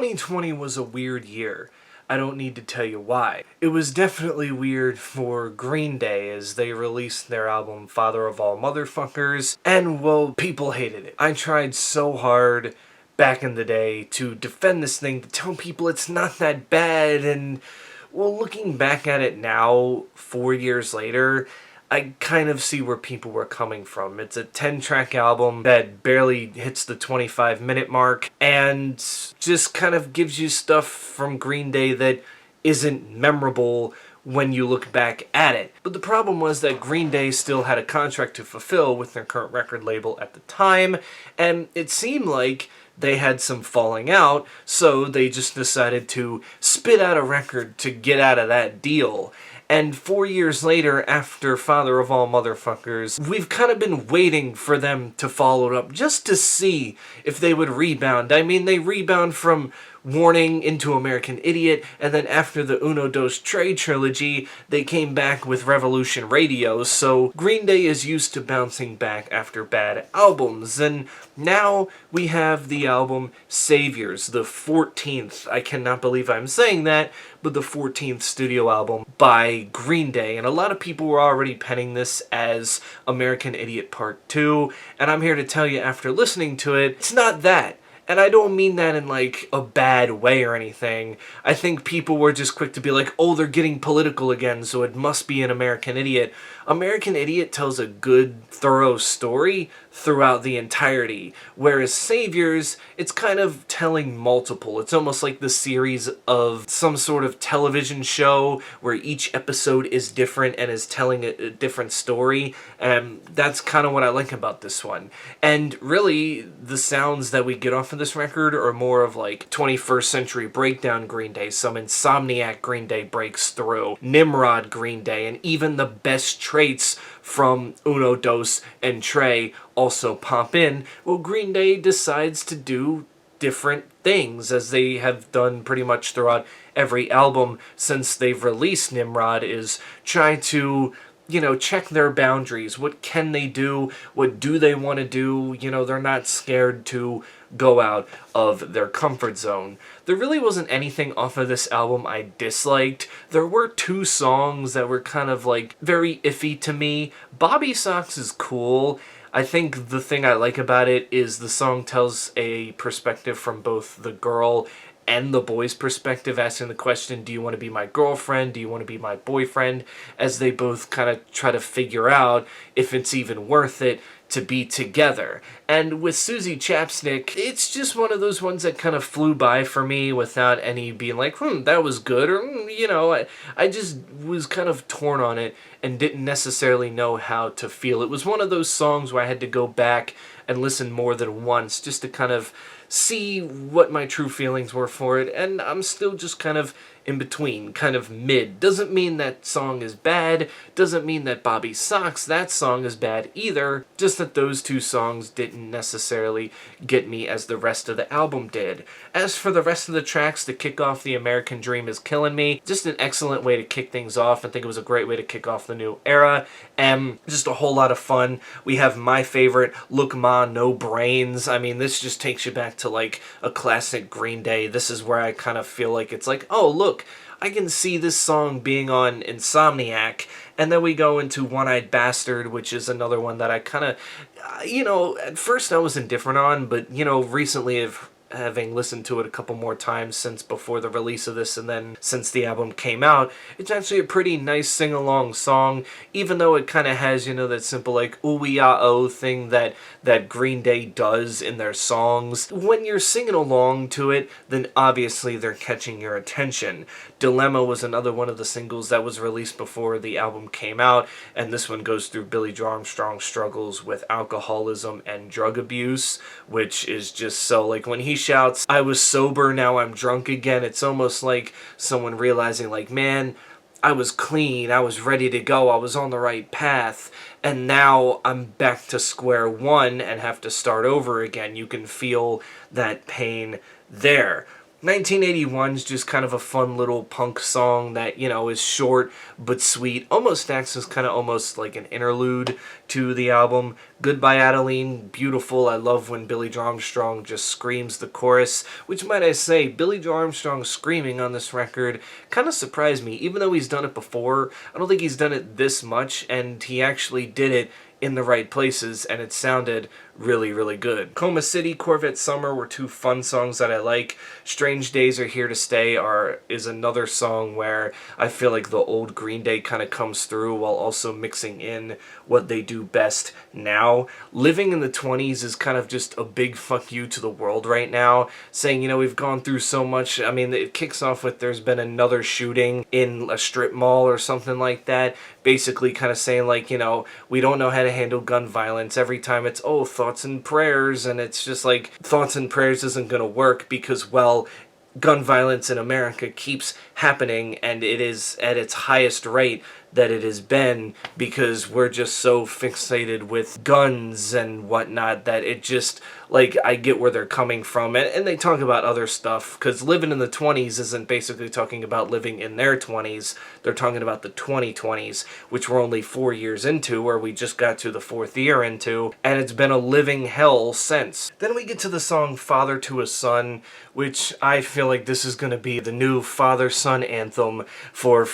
2020 was a weird year. I don't need to tell you why. It was definitely weird for Green Day as they released their album Father of All Motherfuckers, and well, people hated it. I tried so hard back in the day to defend this thing, to tell people it's not that bad, and well, looking back at it now, 4 years later, I kind of see where people were coming from. It's a 10-track album that barely hits the 25-minute mark and just kind of gives you stuff from Green Day that isn't memorable when you look back at it. But the problem was that Green Day still had a contract to fulfill with their current record label at the time, and it seemed like they had some falling out, so they just decided to spit out a record to get out of that deal. And 4 years later, after Father of All Motherfuckers, we've kind of been waiting for them to follow it up just to see if they would rebound. I mean, they rebound from Warning into American Idiot, and then after the Uno Dos Tres trilogy, they came back with Revolution Radio, so Green Day is used to bouncing back after bad albums, and now we have the album Saviors, the 14th, I cannot believe I'm saying that, but the 14th studio album by Green Day, and a lot of people were already penning this as American Idiot Part 2, and I'm here to tell you after listening to it, it's not that. And I don't mean that in, like, a bad way or anything. I think people were just quick to be like, oh, they're getting political again, so it must be an American Idiot. American Idiot tells a good, thorough story throughout the entirety, whereas Saviors, it's kind of telling multiple. It's almost like the series of some sort of television show where each episode is different and is telling a different story, and that's kind of what I like about this one. And really, the sounds that we get off of this record are more of like 21st Century Breakdown Green Day, some Insomniac Green Day breaks through, Nimrod Green Day, and even the best traits from Uno, Dos, and Tre also pop in. Well, Green Day decides to do different things, as they have done pretty much throughout every album since they've released Nimrod, is try to, you know, check their boundaries. What can they do? What do they want to do? You know, they're not scared to go out of their comfort zone. There really wasn't anything off of this album I disliked. There were two songs that were kind of like very iffy to me. Bobby Socks is cool. I think the thing I like about it is the song tells a perspective from both the girl and the boy's perspective, asking the question, do you want to be my girlfriend? Do you want to be my boyfriend? As they both kind of try to figure out if it's even worth it to be together. And with Susie Chapstick, it's just one of those ones that kind of flew by for me without any being like, that was good, or, you know, I just was kind of torn on it and didn't necessarily know how to feel. It was one of those songs where I had to go back and listen more than once just to kind of see what my true feelings were for it, and I'm still just kind of in between, kind of mid. Doesn't mean that song is bad, doesn't mean that Bobby Socks, that song is bad either, just that those two songs didn't necessarily get me as the rest of the album did. As for the rest of the tracks, to kick off The American Dream Is Killing Me, just an excellent way to kick things off. I think it was a great way to kick off the new era, and just a whole lot of fun. We have my favorite, Look Ma, No Brains. I mean, this just takes you back to like a classic Green Day. This is where I kind of feel like it's like, oh look, I can see this song being on Insomniac. And then we go into One-Eyed Bastard, which is another one that I kind of, you know, at first I was indifferent on, but, you know, recently having listened to it a couple more times since before the release of this and then since the album came out, it's actually a pretty nice sing-along song, even though it kind of has, you know, that simple like ooh-wee-ah-oh thing that Green Day does in their songs. When you're singing along to it, then obviously they're catching your attention. Dilemma was another one of the singles that was released before the album came out, and this one goes through Billy Joe Armstrong's struggles with alcoholism and drug abuse, which is just so, like, when he shouts, I was sober, now I'm drunk again, it's almost like someone realizing, like, man, I was clean, I was ready to go, I was on the right path, and now I'm back to square one and have to start over again. You can feel that pain there. 1981 is just kind of a fun little punk song that, you know, is short but sweet. Almost acts as kind of almost like an interlude to the album. Goodbye Adeline, beautiful. I love when Billy Joe Armstrong just screams the chorus, which might I say, Billy Joe Armstrong screaming on this record kind of surprised me. Even though he's done it before, I don't think he's done it this much, and he actually did it in the right places, and it sounded really, really good. Coma City, Corvette Summer were two fun songs that I like. Strange Days Are Here to Stay is another song where I feel like the old Green Day kind of comes through while also mixing in what they do best now. Living in the 20s is kind of just a big fuck you to the world right now, saying, you know, we've gone through so much. I mean, it kicks off with there's been another shooting in a strip mall or something like that, basically kind of saying, like, you know, we don't know how to handle gun violence. Every time it's, oh, thoughts and prayers, and it's just like, thoughts and prayers isn't gonna work because, well, gun violence in America keeps happening, and it is at its highest rate that it has been because we're just so fixated with guns and whatnot that it just, like, I get where they're coming from. And they talk about other stuff, because living in the 20s isn't basically talking about living in their 20s. They're talking about the 2020s, which we're only 4 years into, or we just got to the 4th year into, and it's been a living hell since. Then we get to the song Father to a Son, which I feel like this is going to be the new father-son anthem for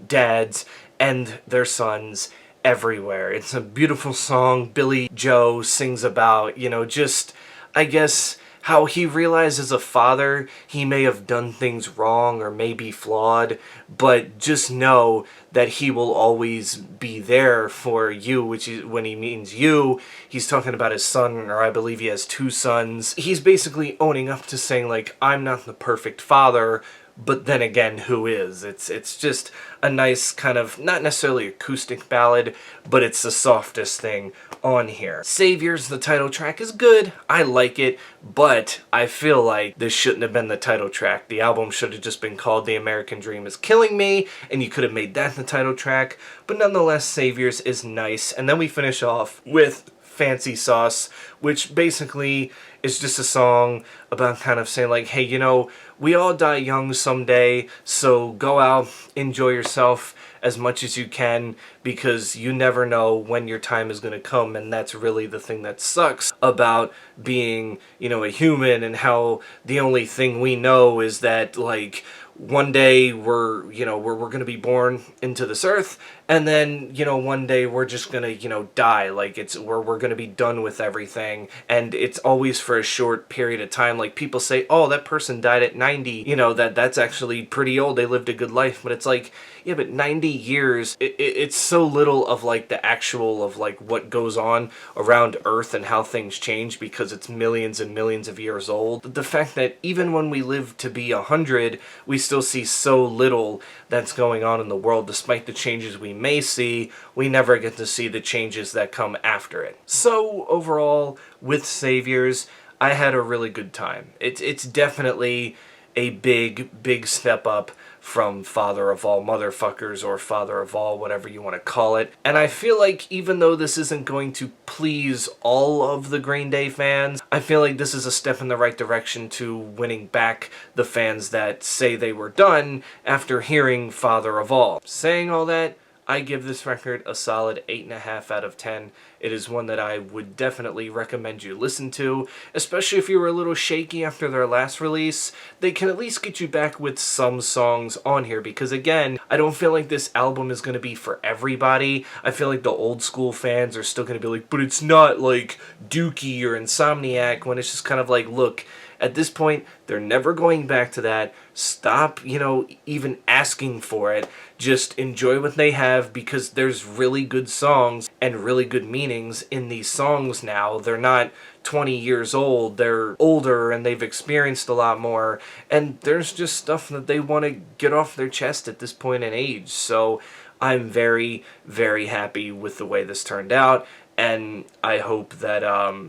dads and their sons everywhere. It's a beautiful song. Billy Joe sings about, you know, just, I guess, how he realized as a father he may have done things wrong or may be flawed, but just know that he will always be there for you, which is, when he means you, he's talking about his son, or I believe he has 2 sons. He's basically owning up to saying, like, I'm not the perfect father, but then again, who is? It's just a nice kind of, not necessarily acoustic ballad, but it's the softest thing on here. Saviors, the title track, is good. I like it, but I feel like this shouldn't have been the title track. The album should have just been called The American Dream is Killing Me, and you could have made that the title track, but nonetheless, Saviors is nice. And then we finish off with Fancy Sauce, which basically is just a song about kind of saying, like, hey, you know, we all die young someday, so go out, enjoy yourself as much as you can, because you never know when your time is going to come, and that's really the thing that sucks about being, you know, a human, and how the only thing we know is that, like, one day we're going to be born into this earth, and then, you know, one day we're just going to, you know, die. Like, we're going to be done with everything, and it's always for a short period of time. Like, people say, oh, that person died at 90, you know, that's actually pretty old, they lived a good life, but it's like, yeah, but 90 years, it's so little of, like, the actual of, like, what goes on around Earth and how things change, because it's millions and millions of years old. The fact that even when we live to be 100, we still see so little that's going on in the world. Despite the changes we may see, we never get to see the changes that come after it. So overall, with Saviors, I had a really good time. It's definitely a big step up from Father of All Motherfuckers, or Father of All, whatever you want to call it. And I feel like even though this isn't going to please all of the Green Day fans, I feel like this is a step in the right direction to winning back the fans that say they were done after hearing Father of All. Saying all that, I give this record a solid 8.5 out of 10. It is one that I would definitely recommend you listen to, especially if you were a little shaky after their last release. They can at least get you back with some songs on here, because again, I don't feel like this album is going to be for everybody. I feel like the old school fans are still going to be like, but it's not like Dookie or Insomniac, when it's just kind of like, look, at this point, they're never going back to that. Stop, you know, even asking for it. Just enjoy what they have, because there's really good songs and really good meanings in these songs now. They're not 20 years old. They're older and they've experienced a lot more. And there's just stuff that they want to get off their chest at this point in age. So I'm very, very happy with the way this turned out. And I hope that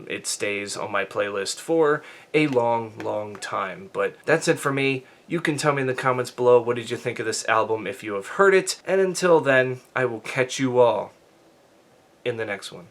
it stays on my playlist for a long time. But that's it for me. You can tell me in the comments below, what did you think of this album if you have heard it. And until then, I will catch you all in the next one.